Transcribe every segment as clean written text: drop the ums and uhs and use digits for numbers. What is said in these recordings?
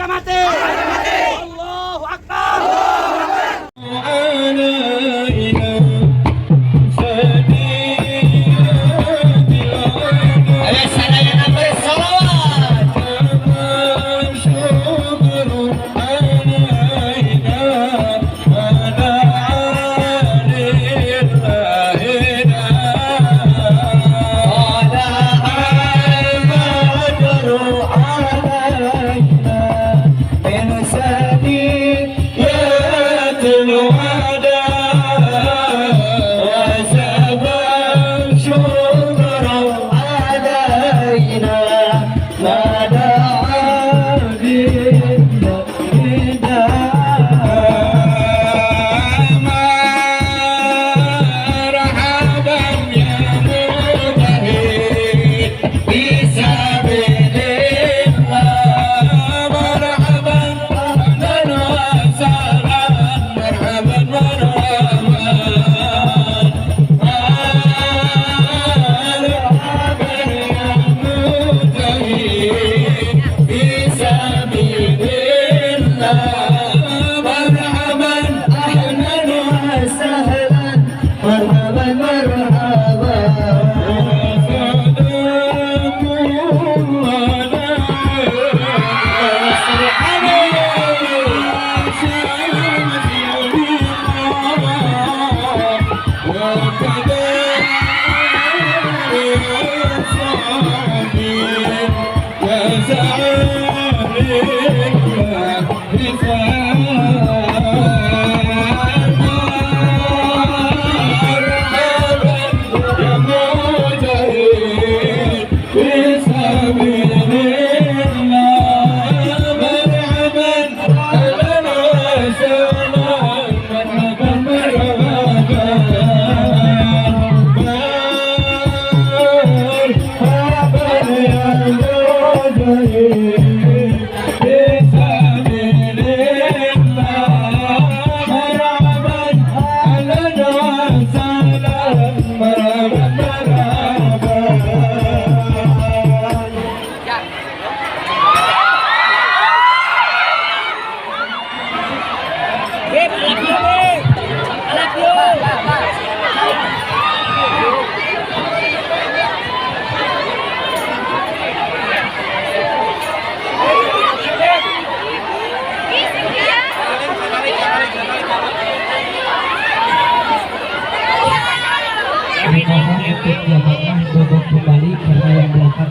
mati. Allahu Akbar.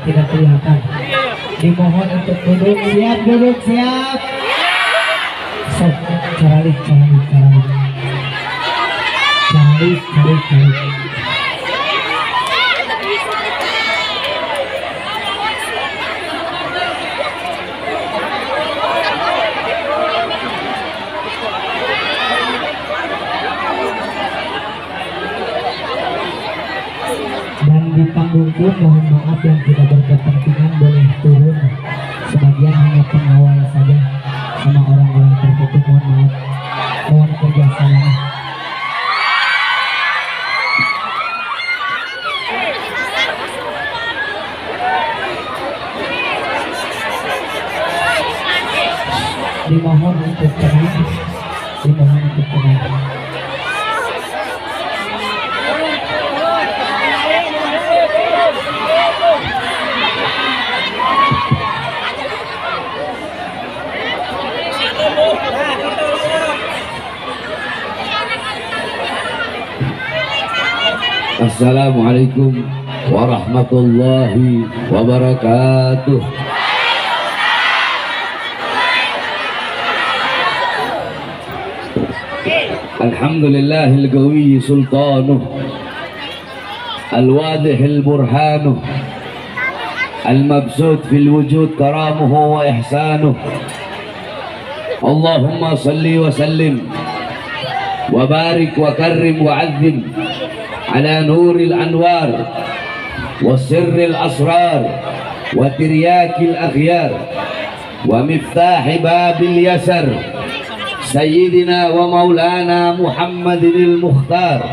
Tidak kelihatan. Dimohon untuk duduk, siap. Sok, caralik. Dan di panggung pun mohon maaf yang tidak berkepentingan boleh turun, sebagian hanya pengawal saja sama orang-orang tertutup, mohon maaf, mohon kerjasama. Dimohon untuk tenang. Assalamualaikum warahmatullahi wabarakatuh. Alhamdulillahil qawi sultanuh, al-wadihil burhanuh, al-mabsut fil wujud karamuhu wa ihsanuh. Allahumma salli wa sallim wa barik wa karrim wa azzim ala nuril anwar wa sirril asrar wa tiryakil akhyar wa miftahi babil yasar sayyidina wa maulana Muhammadinil Mukhtar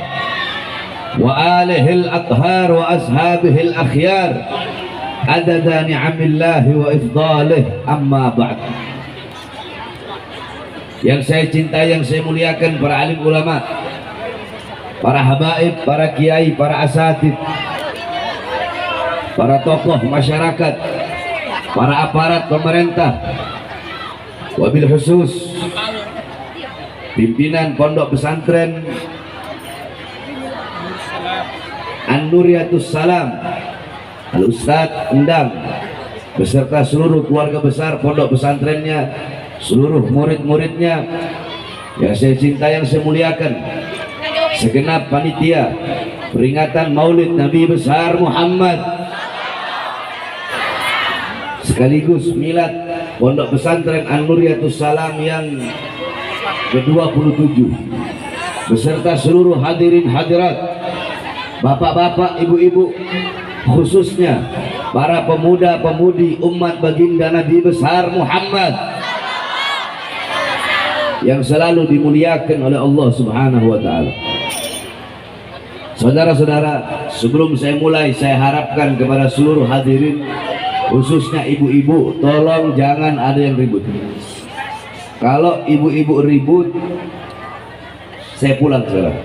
wa alihil athhar wa ashabihil akhyar adada ni'amillahi wa ifdalih, amma ba'd. yang saya cintai, yang saya muliakan, para alim ulama, para habaib, para kiai, para asatid, para tokoh masyarakat, para aparat pemerintah, wabil khusus pimpinan pondok pesantren An-Nuriyatus Salam Al-Ustadz Endang beserta seluruh keluarga besar pondok pesantrennya, seluruh murid-muridnya yang saya cintai, yang saya muliakan, segenap panitia peringatan Maulid Nabi besar Muhammad sekaligus milad pondok pesantren An-Nuriyatus Salam yang ke-27 beserta seluruh hadirin hadirat, bapak-bapak, ibu-ibu, khususnya para pemuda-pemudi umat baginda Nabi besar Muhammad yang selalu dimuliakan oleh Allah Subhanahu wa taala. Saudara-saudara, sebelum saya mulai, saya harapkan kepada seluruh hadirin, khususnya ibu-ibu, tolong jangan ada yang ribut. Kalau ibu-ibu ribut, saya pulang sekarang.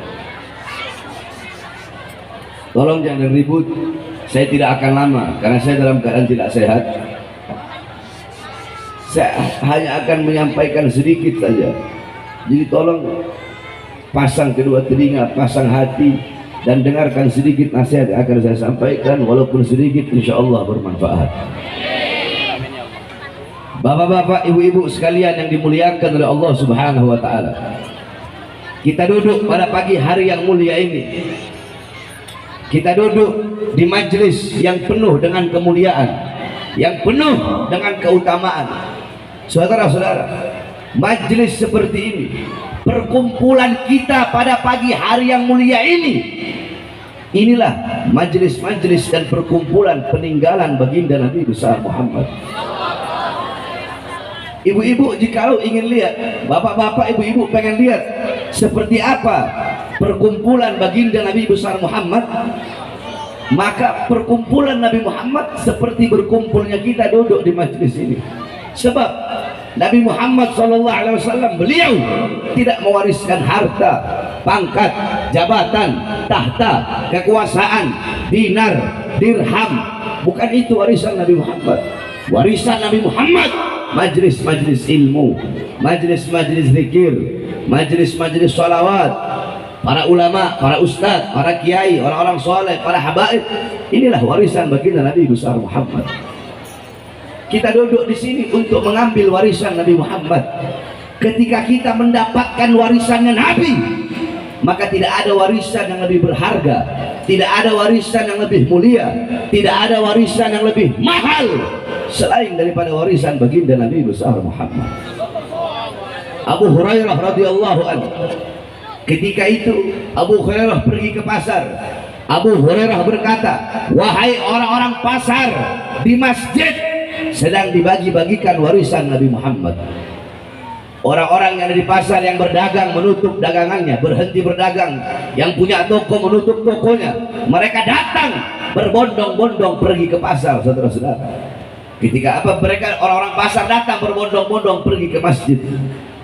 Tolong jangan ribut, saya tidak akan lama karena saya dalam keadaan tidak sehat. Saya hanya akan menyampaikan sedikit saja. Jadi tolong pasang kedua telinga, pasang hati, dan dengarkan sedikit nasihat yang akan saya sampaikan, walaupun sedikit, insya Allah bermanfaat. Bapak-bapak, ibu-ibu sekalian yang dimuliakan oleh Allah Subhanahu wa taala, kita duduk pada pagi hari yang mulia ini. Kita duduk di majelis yang penuh dengan kemuliaan, yang penuh dengan keutamaan. Saudara-saudara, majelis seperti ini, perkumpulan kita pada pagi hari yang mulia ini, inilah majelis-majelis dan perkumpulan peninggalan baginda Nabi besar Muhammad. Ibu-ibu jikalau ingin lihat, bapak-bapak, ibu-ibu pengen lihat seperti apa perkumpulan baginda Nabi besar Muhammad, maka perkumpulan Nabi Muhammad seperti berkumpulnya kita duduk di majelis ini. Sebab Nabi Muhammad SAW, beliau tidak mewariskan harta, pangkat, jabatan, tahta, kekuasaan, dinar, dirham. Bukan itu warisan Nabi Muhammad. Warisan Nabi Muhammad majlis-majlis ilmu, majlis-majlis zikir, majlis-majlis sholawat, para ulama, para ustadz, para kiai, orang-orang soleh, para habaib. Inilah warisan baginda Nabi besar Muhammad. Kita duduk di sini untuk mengambil warisan Nabi Muhammad. Ketika kita mendapatkan warisannya Nabi, maka tidak ada warisan yang lebih berharga, tidak ada warisan yang lebih mulia, tidak ada warisan yang lebih mahal selain daripada warisan baginda Nabi besar Muhammad. Abu Hurairah radhiyallahu anhu, ketika itu Abu Hurairah pergi ke pasar. Abu Hurairah berkata, wahai orang-orang pasar, di masjid sedang dibagi-bagikan warisan Nabi Muhammad. Orang-orang yang ada di pasar yang berdagang menutup dagangannya, berhenti berdagang. Yang punya toko menutup tokonya. Mereka datang berbondong-bondong pergi ke pasar, saudara-saudara. Ketika apa, mereka orang-orang pasar datang berbondong-bondong pergi ke masjid.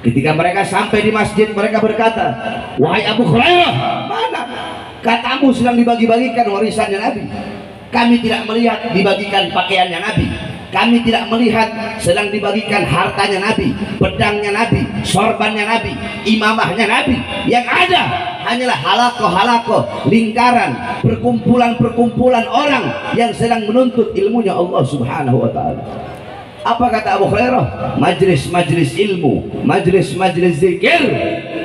Ketika mereka sampai di masjid, mereka berkata, wahai Abu Hurairah, mana katamu sedang dibagi-bagikan warisannya Nabi? Kami tidak melihat dibagikan pakaiannya Nabi. Kami tidak melihat sedang dibagikan hartanya Nabi, pedangnya Nabi, sorbannya Nabi, imamahnya Nabi. Yang ada hanyalah halakoh-halakoh, lingkaran, perkumpulan-perkumpulan orang yang sedang menuntut ilmunya Allah Subhanahu wa ta'ala. Apa kata Abu Hurairah? Majlis-majlis ilmu, majlis-majlis zikir,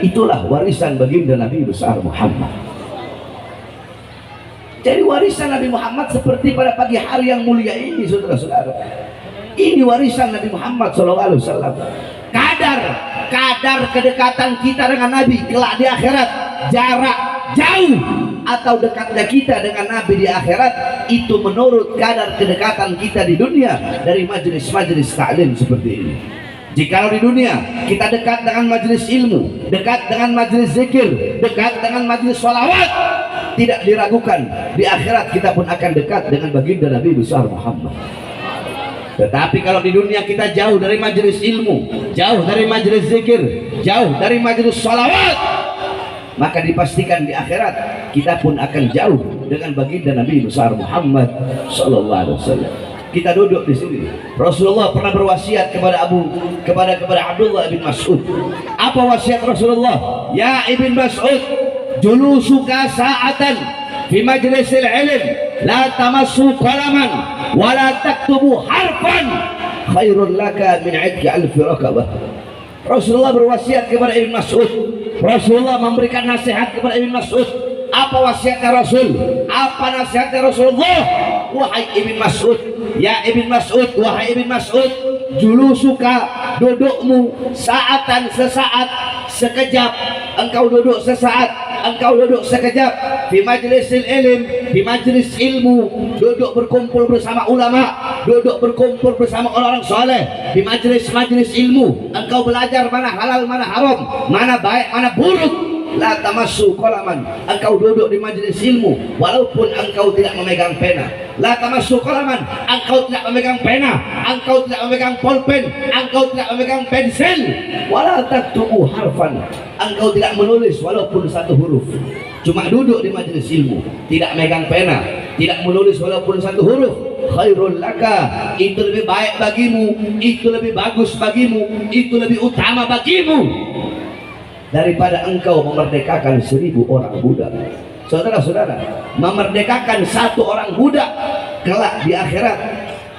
itulah warisan baginda Nabi besar Muhammad. Jadi warisan Nabi Muhammad seperti pada pagi hari yang mulia ini, saudara-saudara. Ini warisan Nabi Muhammad SAW. Kadar kedekatan kita dengan Nabi kelak di akhirat, jarak jauh atau dekatnya kita dengan Nabi di akhirat, itu menurut kadar kedekatan kita di dunia dari majelis-majelis ta'lim seperti ini. Jikalau di dunia kita dekat dengan majelis ilmu, dekat dengan majelis zikir, dekat dengan majelis sholawat, tidak diragukan di akhirat kita pun akan dekat dengan baginda Nabi besar Muhammad. Tetapi kalau di dunia kita jauh dari majelis ilmu, jauh dari majelis zikir, jauh dari majelis salawat, maka dipastikan di akhirat kita pun akan jauh dengan baginda Nabi besar Muhammad sallallahu alaihi wasallam. Kita duduk di sini. Rasulullah pernah berwasiat kepada Abdullah bin Mas'ud. Apa wasiat Rasulullah? Ya Ibn Mas'ud, julusuka sa'atan fi majlisil ilm la tamassu qalaman wa la taktubu harfan khairun laka min 'idki alfi raqabah. Rasulullah berwasiat kepada Ibn Mas'ud. Rasulullah memberikan nasihat kepada Ibn Mas'ud. Apa wasiatnya Rasul? Apa nasihatnya Rasulullah? Wahai Ibn Mas'ud, ya Ibn Mas'ud, wahai Ibn Mas'ud, julusuka, dudukmu, saatan, sesaat, sekejap, engkau duduk sesaat, engkau duduk sekejap, di majlisil ilm, di majlis ilmu, duduk berkumpul bersama ulama, duduk berkumpul bersama orang-orang soleh, di majlis-majlis ilmu, engkau belajar mana halal, mana haram, mana baik, mana buruk. La tamassu qalaman, engkau duduk di majelis ilmu walaupun engkau tidak memegang pena. La tamassu qalaman, engkau tidak memegang pena, engkau tidak memegang pulpen, engkau tidak memegang pensil. Wala taktubu harfan, engkau tidak menulis walaupun satu huruf. Cuma duduk di majelis ilmu, tidak megang pena, tidak menulis walaupun satu huruf. Khairul laka, itu lebih baik bagimu, itu lebih bagus bagimu, itu lebih utama bagimu daripada engkau memerdekakan 1000 orang budak. Saudara-saudara, memerdekakan 1 orang budak kelak di akhirat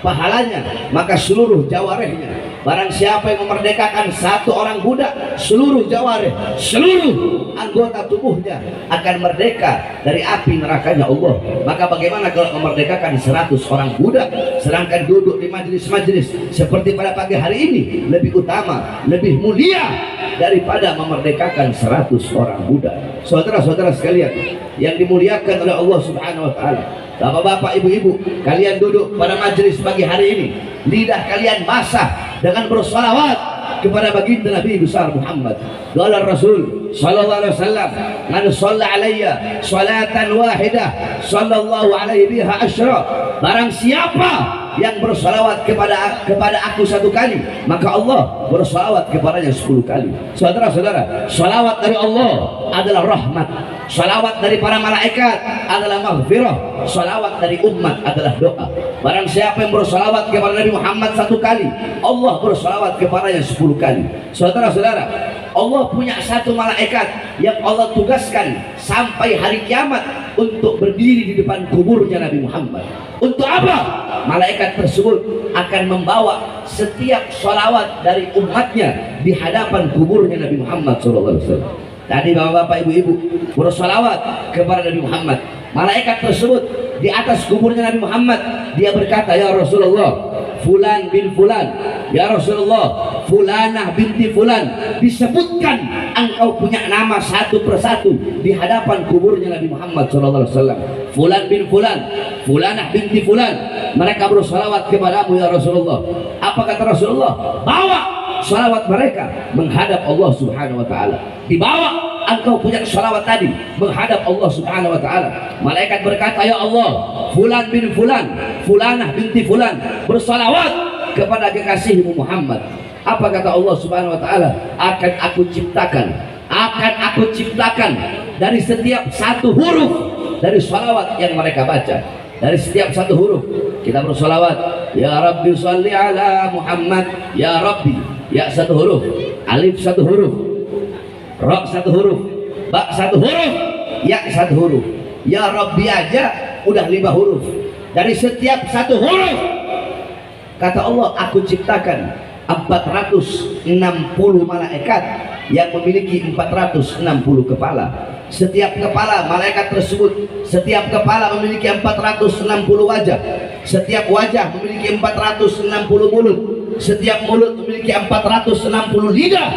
pahalanya maka seluruh jawarehnya. Barang siapa yang memerdekakan 1 orang budak, seluruh jawareh, seluruh anggota tubuhnya akan merdeka dari api nerakanya Allah. Maka bagaimana kalau memerdekakan 100 orang budak, sedangkan duduk di majelis-majelis seperti pada pagi hari ini lebih utama, lebih mulia daripada memerdekakan 100 orang budak. Saudara-saudara sekalian yang dimuliakan oleh Allah Subhanahu wa taala, bapak-bapak, ibu-ibu, kalian duduk pada majelis pagi hari ini, lidah kalian basah dengan bersalawat kepada baginda Nabi besar Muhammad. Qala Rasul sallallahu alaihi wasallam, man shalla alayya salatan wahidah sallallahu alaihi biha asyra. Barang siapa yang bersalawat kepada aku 1 kali, maka Allah bersalawat kepadanya 10 kali. Saudara-saudara, salawat dari Allah adalah rahmat, salawat dari para malaikat adalah maghfirah, salawat dari umat adalah doa. Barang siapa yang bersalawat kepada Nabi Muhammad 1 kali, Allah bersalawat kepadanya 10 kali. Saudara-saudara, Allah punya 1 malaikat yang Allah tugaskan sampai hari kiamat untuk berdiri di depan kuburnya Nabi Muhammad. Untuk apa? Malaikat tersebut akan membawa setiap salawat dari umatnya di hadapan kuburnya Nabi Muhammad SAW. Tadi bapak-bapak, ibu-ibu bersalawat kepada Nabi Muhammad. Malaikat tersebut di atas kuburnya Nabi Muhammad, dia berkata, ya Rasulullah, Fulan bin Fulan, ya Rasulullah, Fulanah binti Fulan, disebutkan engkau punya nama satu persatu di hadapan kuburnya Nabi Muhammad SAW. Fulan bin Fulan, Fulanah binti Fulan, mereka bersalawat kepadamu ya Rasulullah. Apa kata Rasulullah? Bawa salawat mereka menghadap Allah Subhanahu wa taala. Dibawa engkau punya salawat tadi menghadap Allah Subhanahu wa taala. Malaikat berkata, ya Allah, Fulan bin Fulan, Fulanah binti Fulan bersalawat kepada kekasihmu Muhammad. Apa kata Allah Subhanahu wa taala? Akan aku ciptakan dari setiap 1 huruf dari salawat yang mereka baca. Dari setiap 1 huruf kita bersalawat, ya Rabbi sholli ala Muhammad, ya Rabbi, ya 1 huruf, alif 1 huruf, ra 1 huruf, ba 1 huruf, ya 1 huruf. Ya Rabbi aja udah 5 huruf. Dari setiap 1 huruf kata Allah, aku ciptakan 460 malaikat yang memiliki 460 kepala. Setiap kepala malaikat tersebut, setiap kepala memiliki 460 wajah. Setiap wajah memiliki 460 mulut. Setiap mulut memiliki 460 lidah.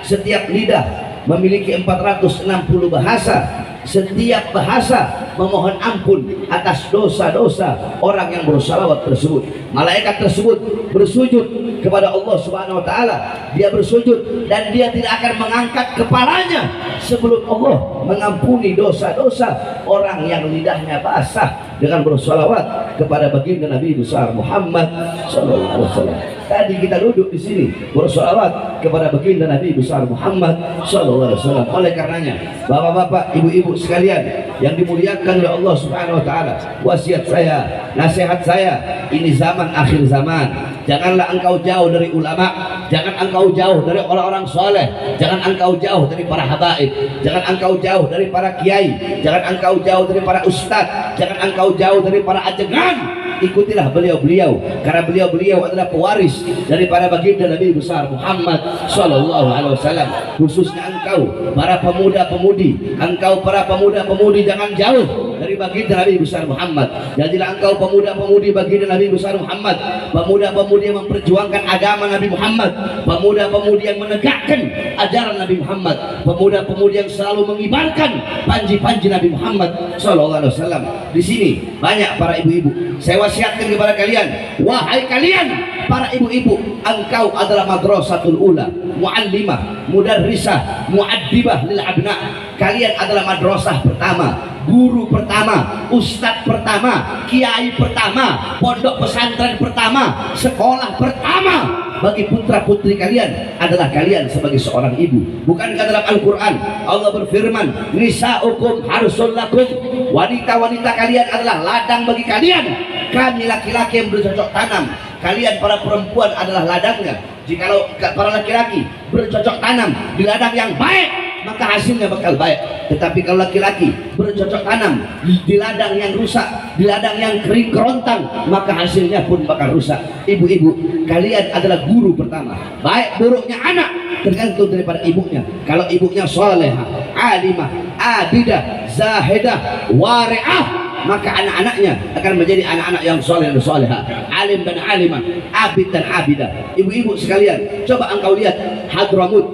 Setiap lidah memiliki 460 bahasa. setiap bahasa memohon ampun atas dosa-dosa orang yang bersalawat tersebut. Malaikat tersebut bersujud kepada Allah Subhanahu wa taala. Dia bersujud dan dia tidak akan mengangkat kepalanya sebelum Allah mengampuni dosa-dosa orang yang lidahnya basah dengan bersalawat kepada baginda Nabi besar Muhammad sallallahu alaihi wasallam. Tadi kita duduk di sini bersalawat kepada baginda Nabi besar Muhammad sallallahu alaihi wasallam. Oleh karenanya, bapak-bapak, ibu-ibu sekalian yang dimuliakan oleh Allah Subhanahu wa taala, wasiat saya, nasihat saya, ini zaman akhir zaman. Janganlah engkau jauh dari ulama, jangan engkau jauh dari orang-orang soleh, jangan engkau jauh dari para habaib, jangan engkau jauh dari para kiai, jangan engkau jauh dari para ustadz, jangan engkau jauh dari para ajengan. Ikutilah beliau-beliau, karena beliau-beliau adalah pewaris daripada baginda Nabi besar Muhammad sallallahu alaihi wasallam. Khususnya engkau para pemuda-pemudi, engkau para pemuda-pemudi jangan jauh dari baginda Nabi besar Muhammad. Jadilah engkau pemuda-pemudi baginda Nabi besar Muhammad, pemuda-pemudi yang memperjuangkan agama Nabi Muhammad, pemuda-pemudi yang menegakkan ajaran Nabi Muhammad, pemuda-pemudi yang selalu mengibarkan panji-panji Nabi Muhammad sallallahu alaihi wasallam. Di sini banyak para ibu-ibu. Saya wasiatkan kepada kalian, wahai kalian para ibu-ibu, engkau adalah madrasatul ula, muallimah, mudarrisah, muaddibah lil abna. Kalian adalah madrasah pertama, guru pertama, ustadz pertama, kiai pertama, pondok pesantren pertama, sekolah pertama bagi putra putri kalian adalah kalian sebagai seorang ibu. Bukankah dalam Al-Quran Allah berfirman, nisa'ukum harsul lakum, wanita-wanita kalian adalah ladang bagi kalian. Kami laki-laki yang bercocok tanam, kalian para perempuan adalah ladangnya. Jikalau para laki-laki bercocok tanam di ladang yang baik, maka hasilnya bakal baik. Tetapi kalau laki-laki bercocok tanam di ladang yang rusak, di ladang yang kering kerontang, maka hasilnya pun bakal rusak. Ibu-ibu, kalian adalah guru pertama. Baik buruknya anak tergantung daripada ibunya. Kalau ibunya salehah, alimah, abidah, zahidah, wari'ah, maka anak-anaknya akan menjadi anak-anak yang soleh dan soleha, alim dan alimah, abid dan abidah. Ibu-ibu sekalian, coba engkau lihat Hadramut.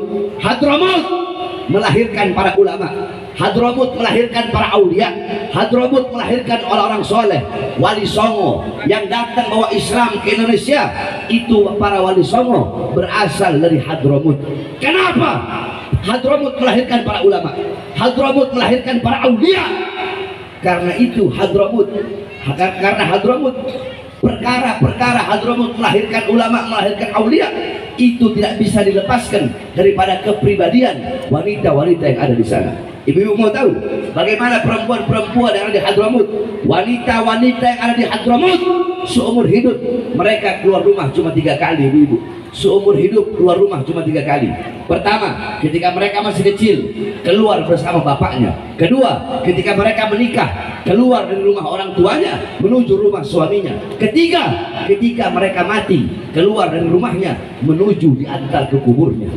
Hadramut melahirkan para ulama, Hadramut melahirkan para aulia, Hadramut melahirkan orang-orang soleh, wali songo yang datang bawa Islam ke Indonesia. Itu para wali songo berasal dari Hadramut. Kenapa? Hadramut melahirkan para ulama, Hadramut melahirkan para aulia. Karena itu Hadramut, karena Hadramut, perkara-perkara Hadramut melahirkan ulama, melahirkan aulia, itu tidak bisa dilepaskan daripada kepribadian wanita-wanita yang ada di sana. Ibu-ibu mau tahu bagaimana perempuan-perempuan yang ada di Hadramut, wanita-wanita yang ada di Hadramut, seumur hidup mereka keluar rumah cuma 3 kali, ibu-ibu. Seumur hidup keluar rumah cuma 3 kali. Pertama, ketika mereka masih kecil, keluar bersama bapaknya. Kedua, ketika mereka menikah, keluar dari rumah orang tuanya menuju rumah suaminya. Ketiga, ketika mereka mati, keluar dari rumahnya menuju diantar ke kuburnya.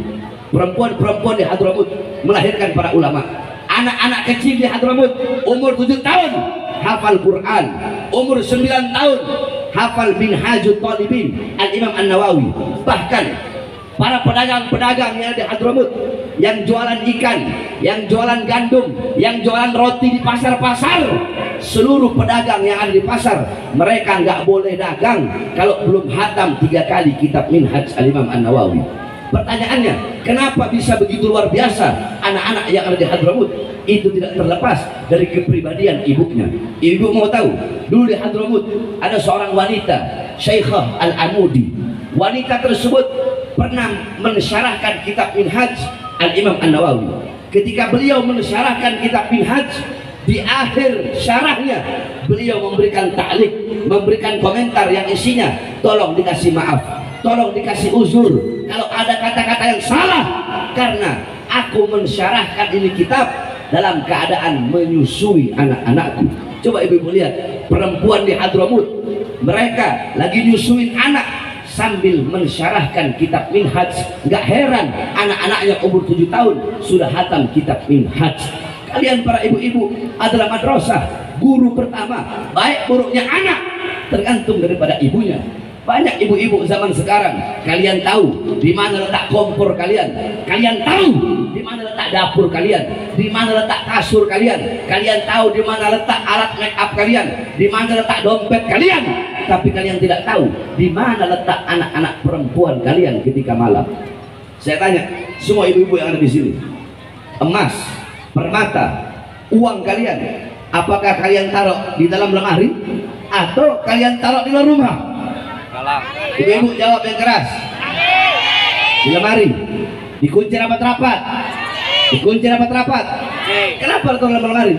Perempuan-perempuan di Hadramut melahirkan para ulama. Anak-anak kecil di Hadramut umur 7 tahun hafal Quran, umur 9 tahun hafal Minhajut Talibin Al-Imam An-Nawawi. Bahkan para pedagang-pedagang yang ada di Hadramut, yang jualan ikan, yang jualan gandum, yang jualan roti di pasar-pasar, seluruh pedagang yang ada di pasar, mereka nggak boleh dagang kalau belum hatam 3 kali kitab Minhaj Al-Imam An-Nawawi. Pertanyaannya, kenapa bisa begitu luar biasa anak-anak yang ada di Hadramut? Itu tidak terlepas dari kepribadian ibunya. Ibu mau tahu, dulu di Hadramut ada seorang wanita, Syekhah Al-Amudi. Wanita tersebut pernah mensyarahkan kitab Minhaj Al-Imam An-Nawawi. Ketika beliau mensyarahkan kitab Minhaj, di akhir syarahnya beliau memberikan ta'liq, memberikan komentar yang isinya, tolong dikasih maaf, tolong dikasih uzur kalau ada kata-kata yang salah, karena aku mensyarahkan ini kitab dalam keadaan menyusui anak-anakku. Coba ibu-ibu lihat, perempuan di Hadramut, mereka lagi nyusuin anak sambil mensyarahkan kitab Minhaj. Gak heran anak-anaknya umur 7 tahun sudah hatam kitab Minhaj. Kalian para ibu-ibu adalah madrasah, guru pertama. Baik buruknya anak tergantung daripada ibunya. Banyak ibu-ibu zaman sekarang, kalian tahu di mana letak kompor kalian, kalian tahu di mana letak letak dapur kalian? Di mana letak kasur kalian? Kalian tahu di mana letak alat make up kalian? Di mana letak dompet kalian? Tapi kalian tidak tahu di mana letak anak-anak perempuan kalian ketika malam. Saya tanya semua ibu-ibu yang ada di sini, emas, permata, uang kalian, apakah kalian taruh di dalam lemari atau kalian taruh di luar rumah? Ibu-ibu jawab yang keras. Di lemari, dikunci rapat-rapat, dikunci rapat-rapat. Kenapa letak dalam lemari?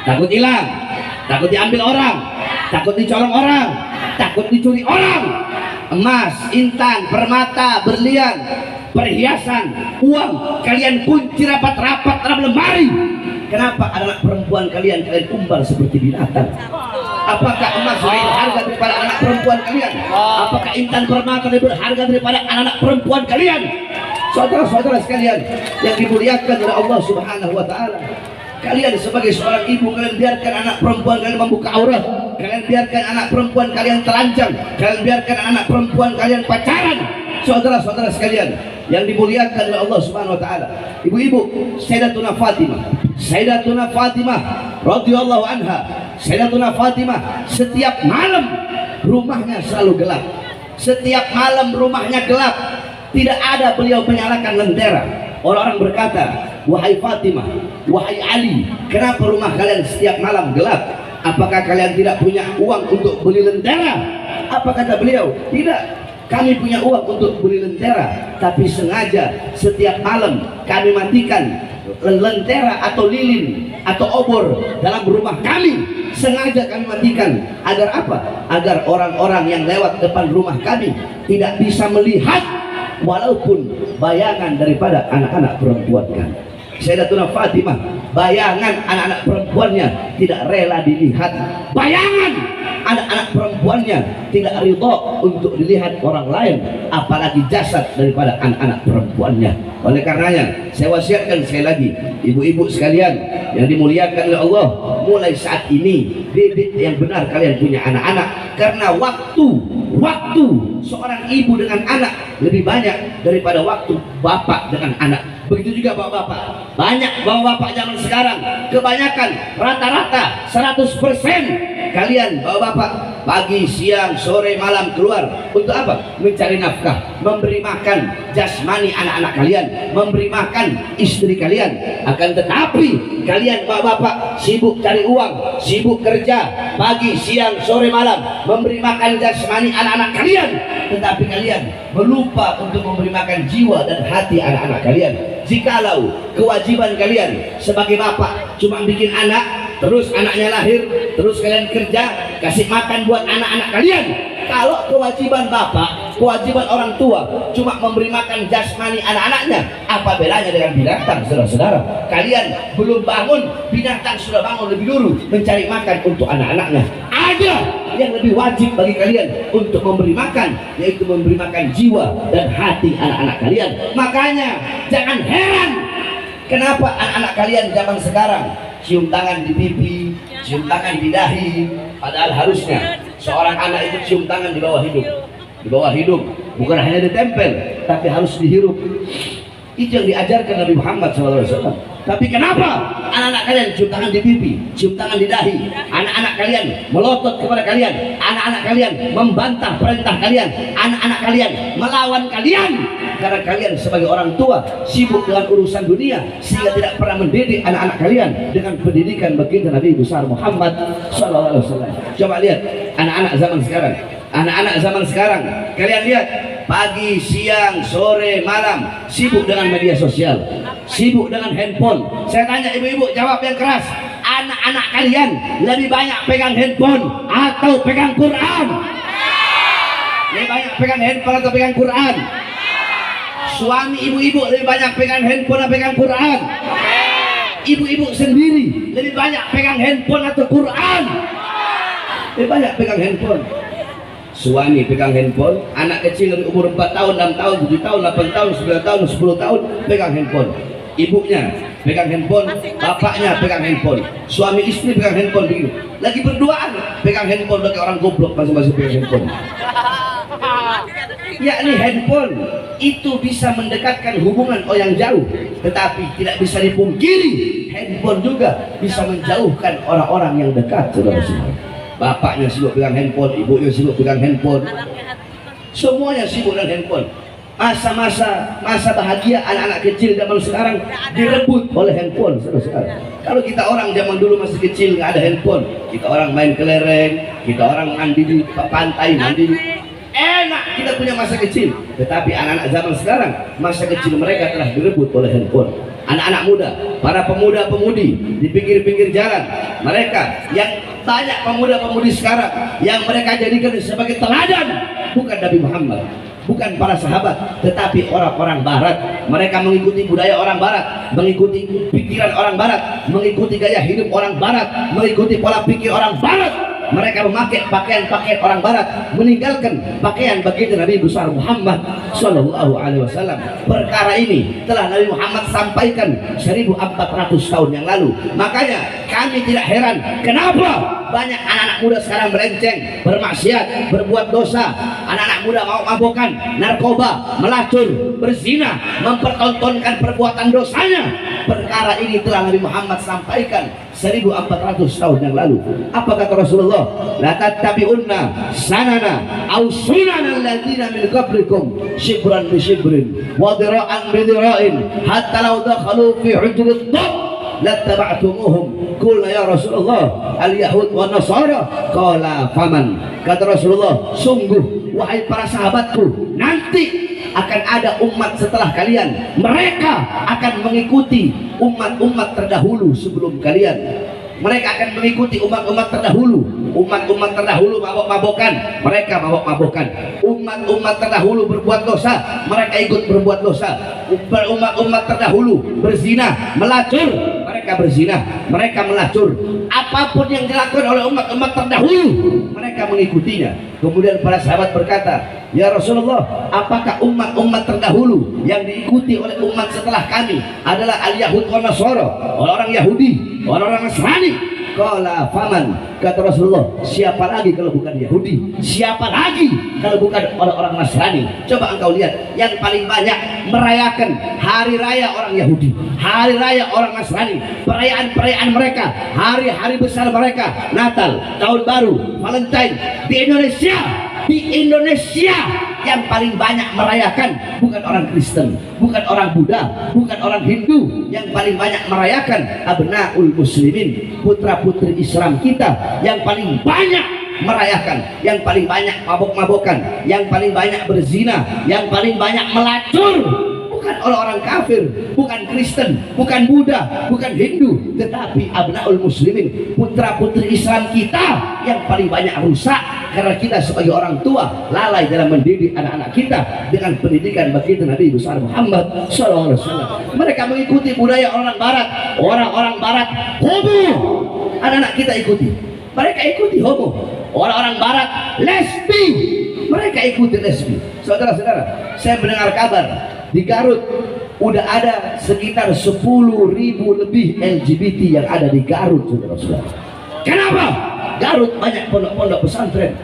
Takut hilang, takut diambil orang, takut dicolong orang, takut dicuri orang. Emas, intan, permata, berlian, perhiasan, uang kalian kunci rapat-rapat dalam lemari. Kenapa anak perempuan kalian umbar seperti binatang? Apakah emas lebih berharga daripada anak perempuan kalian? Apakah intan, permata lebih berharga daripada anak-anak perempuan kalian? Saudara-saudara sekalian yang dimuliakan oleh Allah Subhanahu wa taala, kalian sebagai seorang ibu, kalian biarkan anak perempuan kalian membuka aurat, kalian biarkan anak perempuan kalian telanjang, kalian biarkan anak perempuan kalian pacaran. Saudara-saudara sekalian yang dimuliakan oleh Allah Subhanahu wa taala, ibu-ibu, Sayyidatuna Fatimah radhiyallahu anha, Sayyidatuna Fatimah setiap malam rumahnya selalu gelap. Setiap malam rumahnya gelap, tidak ada beliau menyalakan lentera. Orang-orang berkata, wahai Fatimah, wahai Ali, kenapa rumah kalian setiap malam gelap? Apakah kalian tidak punya uang untuk beli lentera? Apa kata beliau? Tidak, kami punya uang untuk beli lentera, tapi sengaja setiap malam kami matikan lentera atau lilin atau obor dalam rumah kami. Sengaja kami matikan agar apa? Agar orang-orang yang lewat depan rumah kami tidak bisa melihat walaupun bayangan daripada anak-anak perempuan kami. Sayyidatuna Fatimah, bayangan anak-anak perempuannya tidak rela dilihat. Bayangan anak-anak perempuannya tidak ridho untuk dilihat orang lain, apalagi jasad daripada anak-anak perempuannya. Oleh karenanya saya wasiatkan sekali lagi, ibu-ibu sekalian yang dimuliakan oleh Allah, mulai saat ini didik yang benar kalian punya anak-anak, karena waktu seorang ibu dengan anak lebih banyak daripada waktu bapak dengan anak. Begitu juga bapak-bapak. Banyak bapak-bapak zaman sekarang, kebanyakan rata-rata 100% kalian bapak-bapak pagi, siang, sore, malam keluar untuk apa? Mencari nafkah, memberi makan jasmani anak-anak kalian, memberi makan istri kalian. Akan tetapi kalian bapak-bapak sibuk cari uang, sibuk kerja pagi, siang, sore, malam, memberi makan jasmani anak-anak kalian, tetapi kalian melupa untuk memberi makan jiwa dan hati anak-anak kalian. Jikalau kewajiban kalian sebagai bapak cuma bikin anak, terus anaknya lahir, terus kalian kerja, kasih makan buat anak-anak kalian. Kalau kewajiban bapak, kewajiban orang tua cuma memberi makan jasmani anak-anaknya, apa bedanya dengan binatang, saudara-saudara? Kalian belum bangun, binatang sudah bangun lebih dulu mencari makan untuk anak-anaknya. Ada yang lebih wajib bagi kalian untuk memberi makan, yaitu memberi makan jiwa dan hati anak-anak kalian. Makanya jangan heran kenapa anak-anak kalian zaman sekarang cium tangan di pipi, cium tangan di dahi, padahal harusnya seorang anak itu cium tangan di bawah hidung. Di bawah hidung, bukan hanya ditempel, tapi harus dihirup. Itu yang diajarkan Nabi Muhammad SAW. Tapi kenapa anak-anak kalian cium tangan di pipi, cium tangan di dahi? Anak-anak kalian melotot kepada kalian, anak-anak kalian membantah perintah kalian, anak-anak kalian melawan kalian, karena kalian sebagai orang tua sibuk dengan urusan dunia, sehingga tidak pernah mendidik anak-anak kalian dengan pendidikan baginda Nabi besar Muhammad SAW. Coba lihat anak-anak zaman sekarang. Anak-anak zaman sekarang, kalian lihat pagi, siang, sore, malam sibuk dengan media sosial, sibuk dengan handphone. Saya tanya ibu-ibu, jawab yang keras. Anak-anak kalian lebih banyak pegang handphone atau pegang Quran? Lebih banyak pegang handphone atau pegang Quran? Suami ibu-ibu lebih banyak pegang handphone atau pegang Quran? Ibu-ibu sendiri lebih banyak pegang handphone atau Quran? Lebih banyak pegang handphone. Suami pegang handphone, anak kecil dari umur 4 tahun, 6 tahun, 7 tahun, 8 tahun, 9 tahun, 10 tahun pegang handphone. Ibunya pegang handphone, bapaknya pegang handphone, suami istri pegang handphone begitu. Lagi berduaan pegang handphone, bagi orang goblok masing-masing pegang handphone. yakni handphone itu bisa mendekatkan hubungan yang jauh, tetapi tidak bisa dipungkiri handphone juga bisa menjauhkan orang-orang yang dekat. Saudara-saudara, bapaknya sibuk pegang handphone, ibunya sibuk pegang handphone, semuanya sibuk dengan handphone. Masa bahagia anak-anak kecil zaman sekarang direbut oleh handphone. Saudara-saudara, kalau kita orang zaman dulu masih kecil nggak ada handphone, kita orang main kelereng, kita orang mandi di pantai, mandi enak, kita punya masa kecil. Tetapi anak-anak zaman sekarang masa kecil mereka telah direbut oleh handphone. Anak-anak muda, para pemuda-pemudi di pinggir-pinggir jalan, mereka yang banyak pemuda-pemudi sekarang yang mereka jadikan sebagai teladan bukan Nabi Muhammad, bukan para sahabat, tetapi orang-orang barat. Mereka mengikuti budaya orang barat, mengikuti pikiran orang barat, mengikuti gaya hidup orang barat, mengikuti pola pikir orang barat. Mereka memakai pakaian-pakaian orang barat, meninggalkan pakaian baginda Nabi besar Muhammad Sallallahu Alaihi Wasallam. Perkara ini telah Nabi Muhammad sampaikan 1400 tahun yang lalu. Makanya kami tidak heran kenapa banyak anak-anak muda sekarang melenceng, bermaksiat, berbuat dosa. Anak-anak muda mau mabokan, narkoba, melacur, berzina, mempertontonkan perbuatan dosanya. Perkara ini telah Nabi Muhammad sampaikan 1400 tahun yang lalu. Apa kata Rasulullah? La tattabi'unna sanana aw sunanal ladzina min qablikum shibran bi shibrin wa dira'an bi dira'in hatta law dakhalu fi hujrat dhab lattaba'tumuhum. Qulna ya Rasulullah al-yahud wa nasara. Qala faman. Kata Rasulullah, sungguh wahai para sahabatku, nanti akan ada umat setelah kalian, mereka akan mengikuti umat-umat terdahulu sebelum kalian. Mereka akan mengikuti umat-umat terdahulu. Umat-umat terdahulu mabok-mabokan, mereka mabok-mabokan. Umat-umat terdahulu berbuat dosa, mereka ikut berbuat dosa. Umat-umat terdahulu berzina, melacur, mereka berzina, mereka melacur. Apapun yang dilakukan oleh umat-umat terdahulu, mereka mengikutinya. Kemudian para sahabat berkata, ya Rasulullah, apakah umat-umat terdahulu yang diikuti oleh umat setelah kami adalah al-Yahud wa Nasara, orang-orang Yahudi, orang-orang Nasrani? Qala faman. Kata Rasulullah, siapa lagi kalau bukan Yahudi? Siapa lagi kalau bukan orang-orang Nasrani? Coba engkau lihat, yang paling banyak merayakan hari raya orang Yahudi, hari raya orang Nasrani, perayaan-perayaan mereka, hari-hari besar mereka, Natal, Tahun Baru, Valentine. Di Indonesia yang paling banyak merayakan bukan orang Kristen, bukan orang Buddha, bukan orang Hindu. Yang paling banyak merayakan abnaul muslimin, putra-putri Islam kita yang paling banyak merayakan, yang paling banyak mabok-mabokan, yang paling banyak berzina, yang paling banyak melacur. Bukan orang-orang kafir, bukan Kristen, bukan Buddha, bukan Hindu, tetapi abnaul muslimin, putra-putri Islam kita yang paling banyak rusak karena kita sebagai orang tua lalai dalam mendidik anak-anak kita dengan pendidikan baginda Nabi besar Muhammad SAW. Mereka mengikuti budaya orang barat, orang-orang barat homo, anak-anak kita ikuti. Mereka ikuti homo. Orang-orang barat lesbi, mereka ikuti lesbi. Saudara-saudara, saya mendengar kabar di Garut udah ada sekitar 10.000 lebih LGBT yang ada di Garut, saudara-saudara. Kenapa? Garut banyak pondok-pondok pesantren,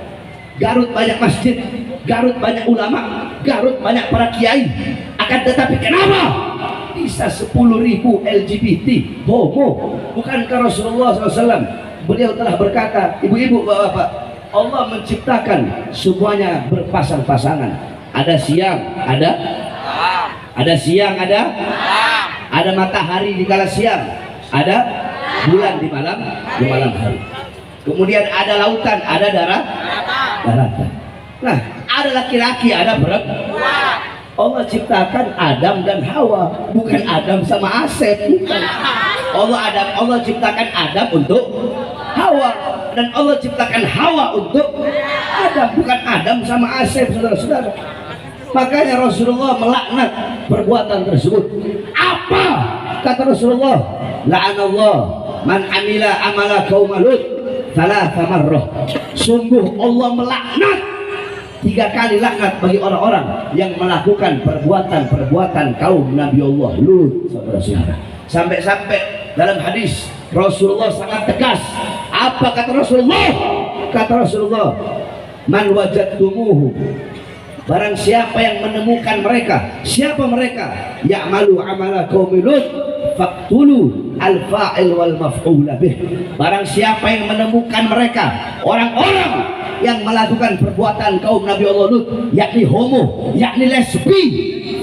Garut banyak masjid, Garut banyak ulama, Garut banyak para kiai. Akan tetapi kenapa bisa 10.000 LGBT homo? Bukankah Rasulullah SAW beliau telah berkata, ibu-ibu, bapak-bapak, Allah menciptakan semuanya berpasang-pasangan. Ada siang, ada siang, ada matahari di kala siang, ada bulan di malam hari. Kemudian ada lautan, ada daratan. Nah, ada laki-laki, ada perempuan. Allah ciptakan Adam dan Hawa, bukan Adam sama Asep, bukan. Allah ciptakan Adam untuk Hawa, dan Allah ciptakan Hawa untuk Adam, bukan Adam sama Asep, saudara-saudara. Makanya Rasulullah melaknat perbuatan tersebut. Apa kata Rasulullah? La'anallah man amila amala qaum Lut thalatha marrah. Sungguh Allah melaknat 3 kali laknat bagi orang-orang yang melakukan perbuatan kaum Nabi Allah Lut, saudara-saudara. Sampai-sampai dalam hadis Rasulullah sangat tegas. Apa kata Rasulullah? Kata Rasulullah, man wajadtumuhu Barang siapa yang menemukan mereka, siapa mereka? Ya'malu amala qaumi Lut faqtulu al-fa'il wal maf'ul bih. Barang siapa yang menemukan mereka, orang-orang yang melakukan perbuatan kaum Nabi Allah Lut, yakni homo, yakni lesbi,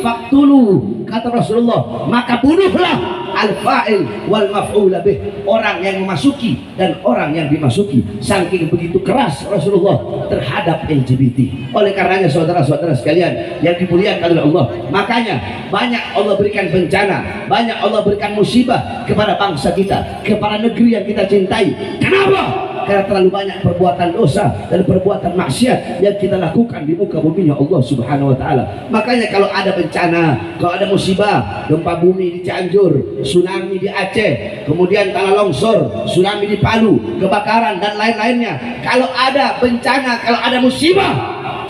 faqtulu, kata Rasulullah, maka bunuhlah al-fa'il wal maf'ul bih, orang yang memasuki dan orang yang dimasuki. Saking begitu keras Rasulullah terhadap LGBT. Oleh karenanya saudara-saudara sekalian yang dimuliakan oleh Allah, makanya banyak Allah berikan bencana, banyak Allah berikan musibah kepada bangsa kita, kepada negeri yang kita cintai. Kenapa? Karena terlalu banyak perbuatan dosa dan perbuatan maksiat yang kita lakukan di muka bumi Allah Subhanahu wa taala. Makanya kalau ada bencana, kalau ada musibah, gempa bumi di Cianjur, tsunami di Aceh, kemudian tanah longsor, tsunami di Palu, kebakaran dan lain-lainnya, kalau ada bencana, kalau ada musibah,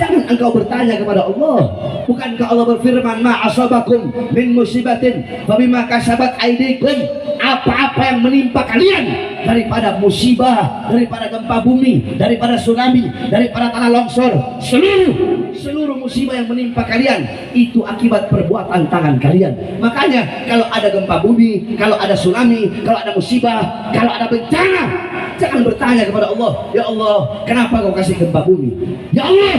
jangan engkau bertanya kepada Allah. Bukankah Allah berfirman, ma asabakum min musibatin fabima kasabat aydikum, apa-apa yang menimpa kalian daripada musibah, daripada gempa bumi, daripada tsunami, daripada tanah longsor, seluruh musibah yang menimpa kalian itu akibat perbuatan tangan kalian. Makanya kalau ada gempa bumi, kalau ada tsunami, kalau ada musibah, kalau ada bencana, jangan bertanya kepada Allah, ya Allah, kenapa kau kasih gempa bumi? Ya Allah,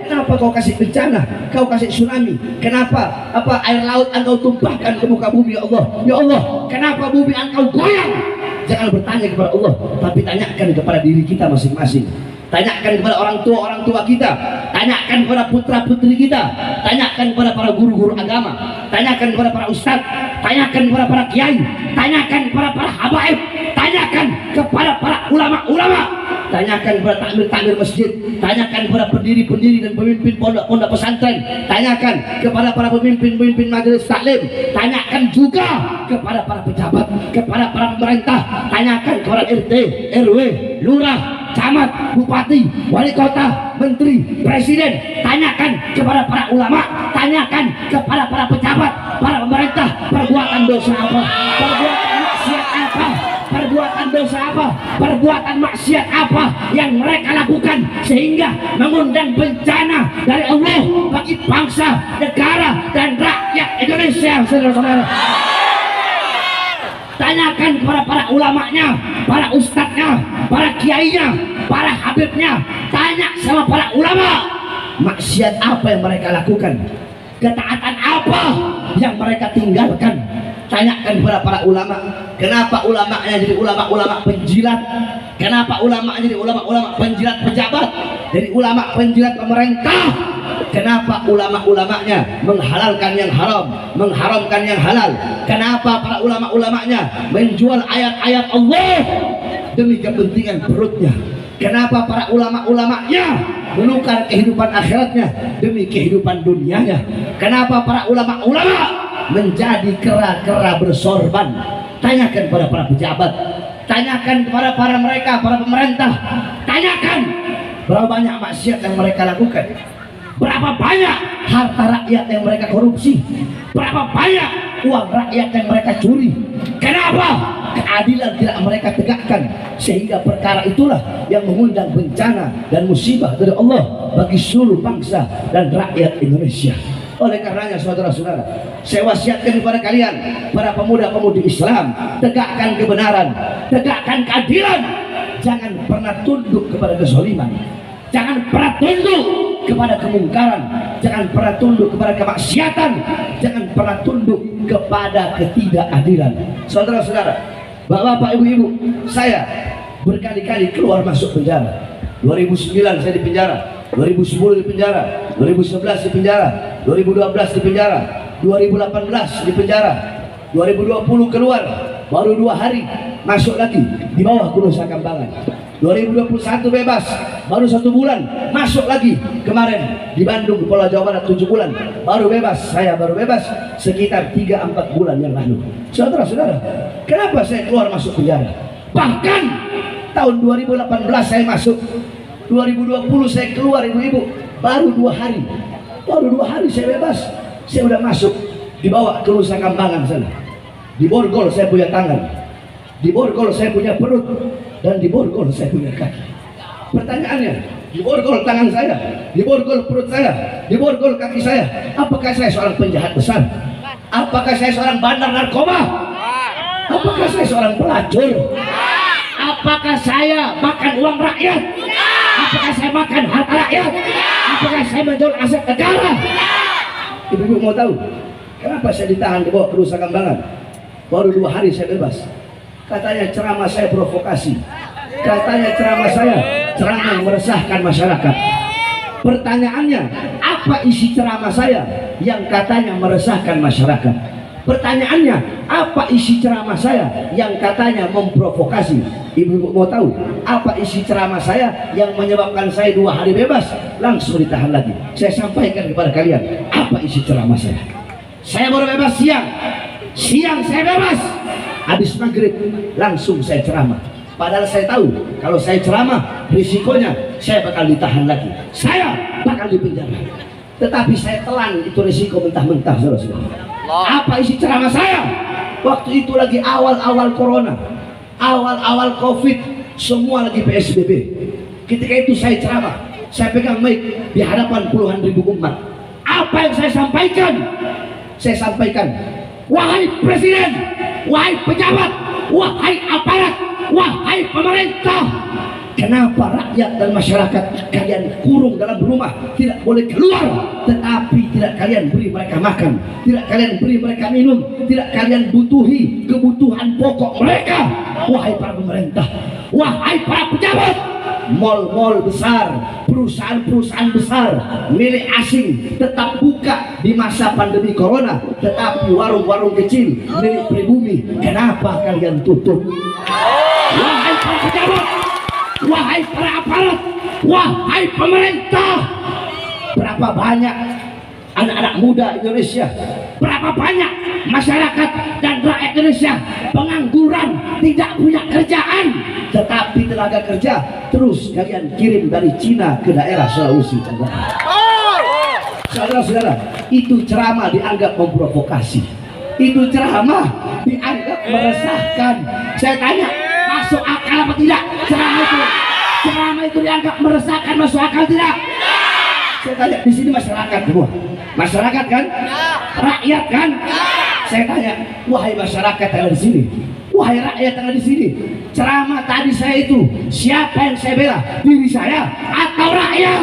kenapa kau kasih bencana, kau kasih tsunami? Kenapa air laut engkau tumpahkan ke muka bumi? Ya Allah, ya Allah, kenapa bumi engkau goyang? Jangan bertanya kepada Allah, tapi tanyakan kepada diri kita masing-masing. Tanyakan kepada orang tua kita, tanyakan kepada putra-putri kita, tanyakan kepada para guru-guru agama, tanyakan kepada para ustadz, tanyakan kepada para kiai, tanyakan kepada para habaib, tanyakan kepada para ulama-ulama, tanyakan kepada takmir-takmir masjid, tanyakan kepada pendiri-pendiri dan pemimpin pondok-pondok pesantren, tanyakan kepada para pemimpin-pemimpin majelis taklim, tanyakan juga kepada para pejabat, kepada para pemerintah, tanyakan kepada RT, RW, lurah, camat, bupati, wali kota, menteri, presiden, tanyakan kepada para ulama, tanyakan kepada para pejabat, para pemerintah, perbuatan dosa apa, perbuatan maksiat apa, perbuatan dosa apa, perbuatan maksiat apa yang mereka lakukan sehingga mengundang bencana dari Allah bagi bangsa, negara, dan rakyat Indonesia. Saudara-saudara, tanyakan kepada para ulamanya, para ustadznya, para kiainya, para habibnya, tanya sama para ulama, maksiat apa yang mereka lakukan, ketaatan apa yang mereka tinggalkan. Tanyakan kepada para ulama, kenapa ulamanya jadi ulama-ulama penjilat, kenapa ulamanya jadi ulama-ulama penjilat pejabat, jadi ulama penjilat pemerintah, kenapa ulama-ulamanya menghalalkan yang haram, mengharamkan yang halal, kenapa para ulama-ulamanya menjual ayat-ayat Allah demi kepentingan perutnya, kenapa para ulama-ulamanya menukar kehidupan akhiratnya demi kehidupan dunianya, kenapa para ulama-ulama menjadi kera-kera bersorban. Tanyakan kepada para pejabat, tanyakan kepada para mereka, para pemerintah, tanyakan berapa banyak maksiat yang mereka lakukan, berapa banyak harta rakyat yang mereka korupsi, berapa banyak uang rakyat yang mereka curi. Kenapa keadilan tidak mereka tegakkan sehingga perkara itulah yang mengundang bencana dan musibah dari Allah bagi seluruh bangsa dan rakyat Indonesia. Oleh karenanya saudara-saudara, saya wasiatkan kepada kalian, para pemuda-pemudi Islam, tegakkan kebenaran, tegakkan keadilan, jangan pernah tunduk kepada kezaliman, jangan pernah tunduk kepada kemungkaran, jangan pernah tunduk kepada kemaksiatan, jangan pernah tunduk kepada ketidakadilan. Saudara-saudara, bapak-bapak, ibu-ibu, saya berkali-kali keluar masuk penjara. 2009 saya di penjara, 2010 di penjara, 2011 di penjara, 2012 di penjara, 2018 di penjara, 2020 keluar, baru 2 hari masuk lagi di bawah Nusa Kambangan. 2021 bebas, baru 1 bulan masuk lagi. Kemarin di Bandung, Pulau Jawa Barat 7 bulan, baru bebas. Saya baru bebas sekitar 3-4 bulan yang lalu. Saudara-saudara, kenapa saya keluar masuk penjara? Bahkan tahun 2018 saya masuk, 2020 saya keluar, ibu-ibu, baru 2 hari. Baru 2 hari saya bebas, saya udah masuk, dibawa ke Nusa Kambangan sana. Di borgol saya punya tangan, di borgol saya punya perut, dan di borgol saya punya kaki. Pertanyaannya, diborgol tangan saya, diborgol perut saya, diborgol kaki saya. Apakah saya seorang penjahat besar? Apakah saya seorang bandar narkoba? Apakah saya seorang pelacur? Apakah saya makan uang rakyat? Apakah saya makan harta rakyat? Apakah saya menjual aset negara? Ibu-ibu mau tahu kenapa saya ditahan dibawa ke Nusa Kambangan? Baru 2 hari saya bebas. Katanya ceramah saya provokasi. Katanya ceramah saya ceramah meresahkan masyarakat. Pertanyaannya, apa isi ceramah saya yang katanya meresahkan masyarakat? Pertanyaannya, apa isi ceramah saya yang katanya memprovokasi? Ibu-ibu mau tahu apa isi ceramah saya yang menyebabkan saya 2 hari bebas langsung ditahan lagi? Saya sampaikan kepada kalian apa isi ceramah saya. Saya baru bebas siang saya bebas, habis maghrib langsung saya ceramah. Padahal saya tahu kalau saya ceramah risikonya saya bakal ditahan lagi, saya bakal dipenjara. Tetapi saya telan itu risiko mentah-mentah, saudara-saudara. Apa isi ceramah saya? Waktu itu lagi awal-awal corona, awal-awal covid, semua lagi PSBB. Ketika itu saya ceramah, saya pegang mic di hadapan puluhan ribu umat. Apa yang saya sampaikan? Saya sampaikan, wahai presiden, wahai pejabat, wahai aparat, wahai pemerintah, kenapa rakyat dan masyarakat kalian kurung dalam rumah, tidak boleh keluar, tetapi tidak kalian beri mereka makan, tidak kalian beri mereka minum, tidak kalian butuhi kebutuhan pokok mereka? Wahai para pemerintah, wahai para pejabat, mal-mal besar, perusahaan-perusahaan besar milik asing tetap buka di masa pandemi corona, tetapi warung-warung kecil milik pribumi kenapa kalian tutup? Wahai para pejabat, wahai para aparat, wahai pemerintah, berapa banyak anak-anak muda Indonesia, berapa banyak masyarakat dan rakyat Indonesia pengangguran, tidak punya kerjaan, tetapi tenaga kerja terus kalian kirim dari Cina ke daerah Sulawesi Tenggara. Saudara-saudara, itu ceramah dianggap memprovokasi, itu ceramah dianggap meresahkan. Saya tanya, masuk akal apa tidak ceramah itu? Ceramah itu dianggap meresahkan, masuk akal tidak? Saya tanya, di sini masyarakat semua, masyarakat kan, rakyat kan? Saya tanya, wahai masyarakat yang ada di sini, wahai rakyat yang ada di sini, ceramah tadi saya itu siapa yang saya bela? Diri saya atau rakyat?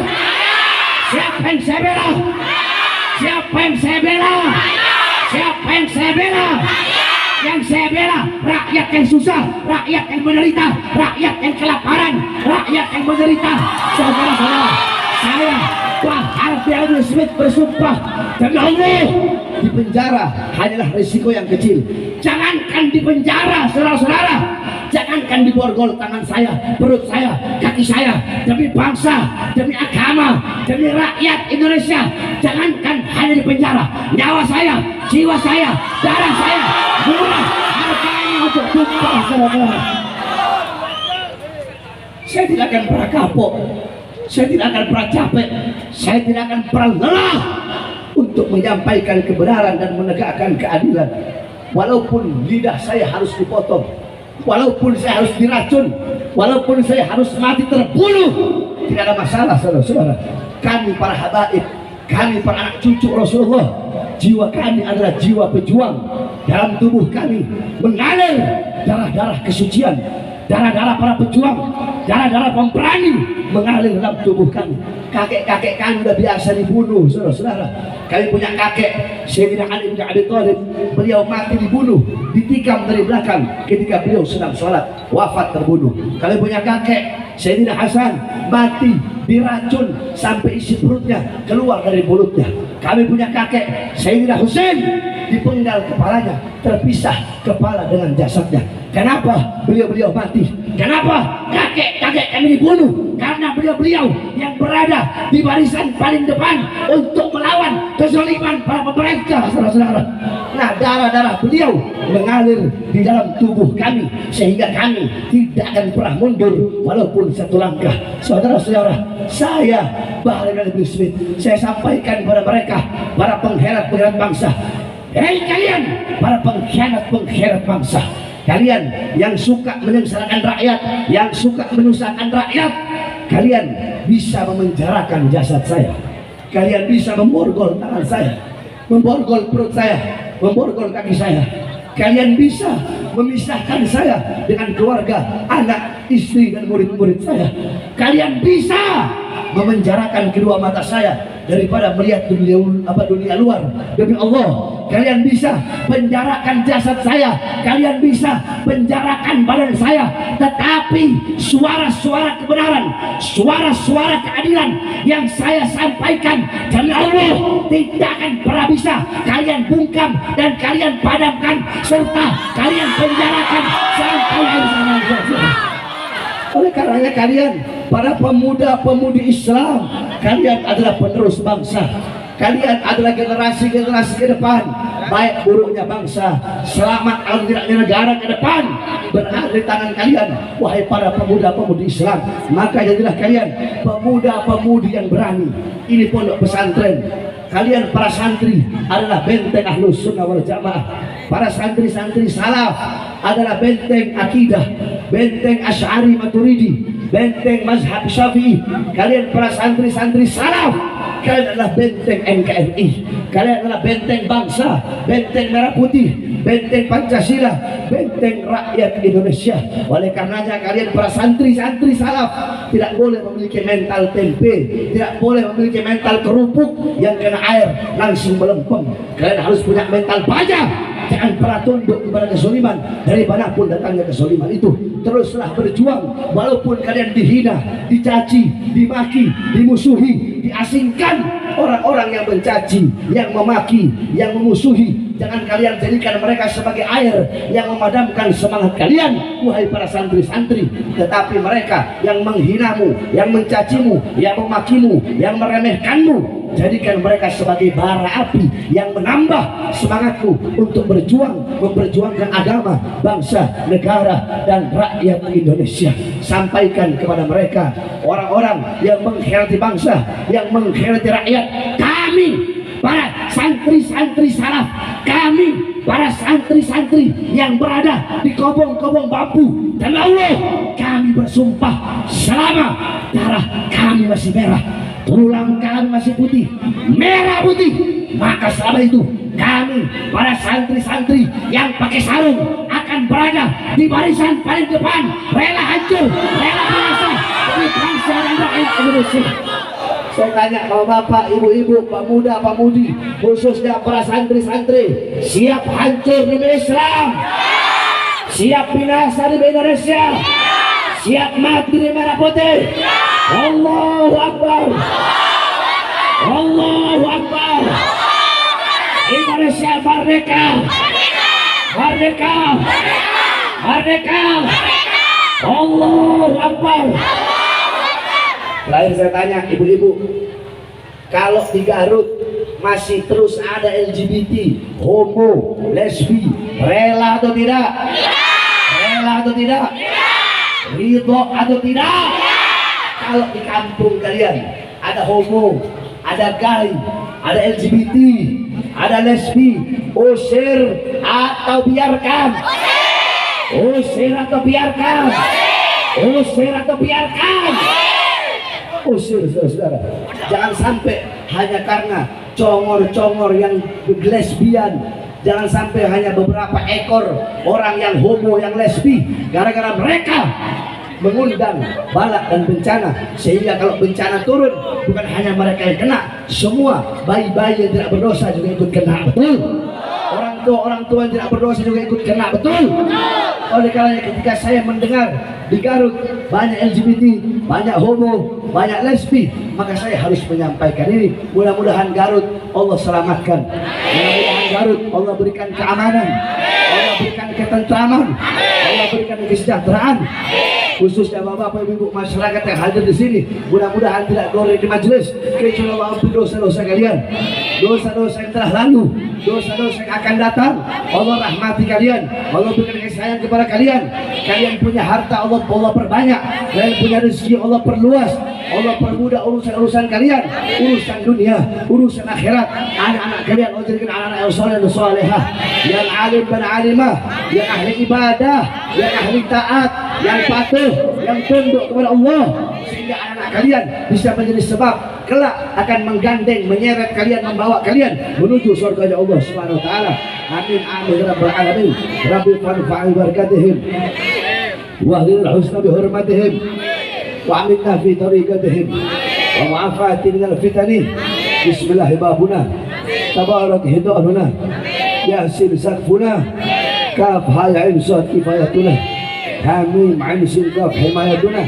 Siapa yang saya bela? Siapa yang saya bela? Siapa yang saya bela? Yang saya bela rakyat yang susah, rakyat yang menderita, rakyat yang kelaparan, rakyat yang menderita. Saudara-saudara, saya Wah, Harvey Smith bersumpah demi Allah, di penjara hanyalah risiko yang kecil. Jangankan di penjara, saudara-saudara, jangankan diborgol tangan saya, perut saya, kaki saya, demi bangsa, demi agama, demi rakyat Indonesia. Jangankan hanya di penjara, nyawa saya, jiwa saya, darah saya murah harganya untuk tumpah, saudara-saudara. Saya tidak akan pernah kapok, saya tidak akan pernah capek, saya tidak akan pernah lelah untuk menyampaikan kebenaran dan menegakkan keadilan. Walaupun lidah saya harus dipotong, walaupun saya harus diracun, walaupun saya harus mati terbunuh, tidak ada masalah, saudara-saudara. Kami para habaib, kami para anak cucu Rasulullah, jiwa kami adalah jiwa pejuang. Dalam tubuh kami mengalir darah-darah kesucian, darah-darah para pejuang, darah-darah pemberani mengalir dalam tubuh kami. Kakek-kakek kami sudah biasa dibunuh, saudara-saudara. Kami punya kakek Sayyidina Ali bin Abi Thalib, beliau mati dibunuh, ditikam dari belakang ketika beliau sedang sholat, wafat terbunuh. Kami punya kakek Sayyidina Hasan, mati diracun sampai isi perutnya keluar dari mulutnya. Kami punya kakek Sayyidina Husain, dipenggal kepalanya, terpisah kepala dengan jasadnya. Kenapa beliau-beliau mati? Kenapa kakek-kakek kami dibunuh? Karena beliau-beliau yang berada di barisan paling depan untuk melawan kezaliman para pemerintah, saudara-saudara. Nah, darah-darah beliau mengalir di dalam tubuh kami sehingga kami tidak akan pernah mundur walaupun satu langkah. Saudara-saudara, saya Bahar bin Smith, saya sampaikan kepada mereka, para pengkhianat-pengkhianat bangsa. Hei kalian, para pengkhianat-pengkhianat bangsa, kalian yang suka menyengsarakan rakyat, yang suka menyusahkan rakyat, kalian bisa memenjarakan jasad saya, kalian bisa memborgol tangan saya, memborgol perut saya, memborgol kaki saya, kalian bisa memisahkan saya dengan keluarga, anak, istri dan murid-murid saya, kalian bisa memenjarakan kedua mata saya daripada melihat dunia luar. Demi Allah, kalian bisa penjarakan jasad saya, kalian bisa penjarakan badan saya, tetapi suara-suara kebenaran, suara-suara keadilan yang saya sampaikan demi Allah tidak akan pernah bisa kalian bungkam dan kalian padamkan serta kalian penjarakan sampai hari kiamat. Oleh karenanya kalian para pemuda-pemudi Islam, kalian adalah penerus bangsa, kalian adalah generasi-generasi ke depan, baik buruknya bangsa, selamat atau tidaknya negara ke depan berada di tangan kalian, wahai para pemuda-pemudi Islam. Maka jadilah kalian pemuda-pemudi yang berani. Ini pondok pesantren, kalian para santri adalah benteng Ahlus Sunnah wal Jamaah, para santri-santri salaf adalah benteng akidah, benteng Asy'ari Maturidi, benteng mazhab Syafi'i. Kalian para santri-santri salaf, kalian adalah benteng NKRI, kalian adalah benteng bangsa, benteng merah putih, benteng Pancasila, benteng rakyat Indonesia. Oleh karenanya kalian para santri-santri salaf tidak boleh memiliki mental tempe, tidak boleh memiliki mental kerupuk yang kena air langsung melempem. Kalian harus punya mental baja. Jangan pernah tunduk kepada kezaliman, dari manapun datangnya kezaliman itu. Teruslah berjuang walaupun kalian dihina, dicaci, dimaki, dimusuhi, diasingkan orang-orang yang mencaci, yang memaki, yang memusuhi. Jangan kalian jadikan mereka sebagai air yang memadamkan semangat kalian, wahai para santri-santri. Tetapi mereka yang menghinamu, yang mencacimu, yang memakimu, yang meremehkanmu, jadikan mereka sebagai bara api yang menambah semangatmu untuk berjuang, memperjuangkan agama, bangsa, negara, dan rakyat Indonesia. Sampaikan kepada mereka, orang-orang yang mengkhianati bangsa, yang mengkhianati rakyat, kami para santri-santri salaf, kami para santri-santri yang berada di kobong-kobong bambu, dan Allah, kami bersumpah selama darah kami masih merah, tulang kami masih putih, merah putih, maka selama itu kami para santri-santri yang pakai sarung akan berada di barisan paling depan, rela hancur, rela binasa demi bangsa dan rakyat Indonesia. Saya tanya kalau bapak, ibu-ibu, pemuda, pemudi, khususnya para santri-santri, siap hancur demi Islam, siap binasa demi Indonesia, siap mati di merah putih? Allahu Akbar, Allahu Akbar. Indonesia merdeka, merdeka, merdeka. Allahu Akbar. Terakhir saya tanya ibu-ibu, kalau di Garut masih terus ada LGBT, homo, lesbi, rela atau tidak? Rela atau tidak? Ridho atau tidak? Kalau di kampung kalian ada homo, ada gay, ada LGBT, ada lesbi, usir atau biarkan? Usir atau biarkan? Usir atau biarkan? Usir, saudara. Jangan sampai hanya karena congor-congor yang lesbian, jangan sampai hanya beberapa ekor orang yang homo, yang lesbi, gara-gara mereka mengundang bala dan bencana, sehingga kalau bencana turun bukan hanya mereka yang kena, semua bayi-bayi yang tidak berdosa juga ikut kena. Betul? Orang tua yang tidak berdosa juga ikut kena. Betul? Oleh karena ketika saya mendengar di Garut banyak LGBT, banyak homo, banyak lesbi, maka saya harus menyampaikan ini. Mudah-mudahan Garut Allah selamatkan, mudah-mudahan Garut Allah berikan keamanan, Allah berikan ketentraman, Allah berikan kesejahteraan. Khususnya bapak, ibu, masyarakat yang hadir di sini, mudah-mudahan tidak golek di majelis, kecuali Allah ampuni dosa-dosa kalian, dosa-dosa yang telah lalu, dosa-dosa yang akan datang. Allah rahmati kalian, Allah berikan kasih sayang kepada kalian. Kalian punya harta, Allah perbanyak. Kalian punya rezeki, Allah perluas. Allah permudah urusan-urusan kalian, urusan dunia, urusan akhirat. Anak-anak kalian Allah jadikan anak-anak yang soleh dan solehah, yang alim dan alimah, yang ahli ibadah, yang ahli taat, yang patuh, yang tunduk kepada Allah, sehingga anak-anak kalian bisa menjadi sebab kelak akan menggandeng, menyeret kalian, membawa kalian menuju surga Allah Subhanahu wa taala. Amin amin ya rabbal alamin. Rabbi fanfa'i barakatihim wa hlil husna bi hurmatihim wa aminna fi tariqatihim wa mu'afati minal fitani. Bismillah babuna tabarak hidayatuna yasin sakfuna kaf haya insad kifayatuna hamim ain sin kaf himayatuna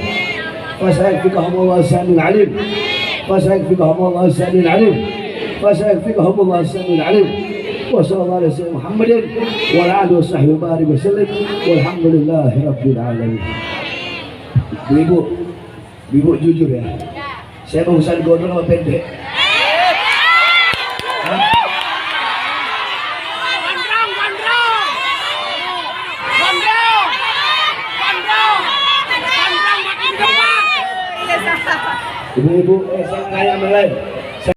فسيكفيكهم الله السميع العليم فسيكفيكهم الله السميع العليم فسيكفيكهم الله السميع العليم وصلى الله على سيدنا محمد وعلى اله وصحبه وبارك وسلم والحمد لله رب العالمين. Ibu jujur ya, saya barusan gondrong sama pendek. Ibu-ibu, saya nanya yang lain.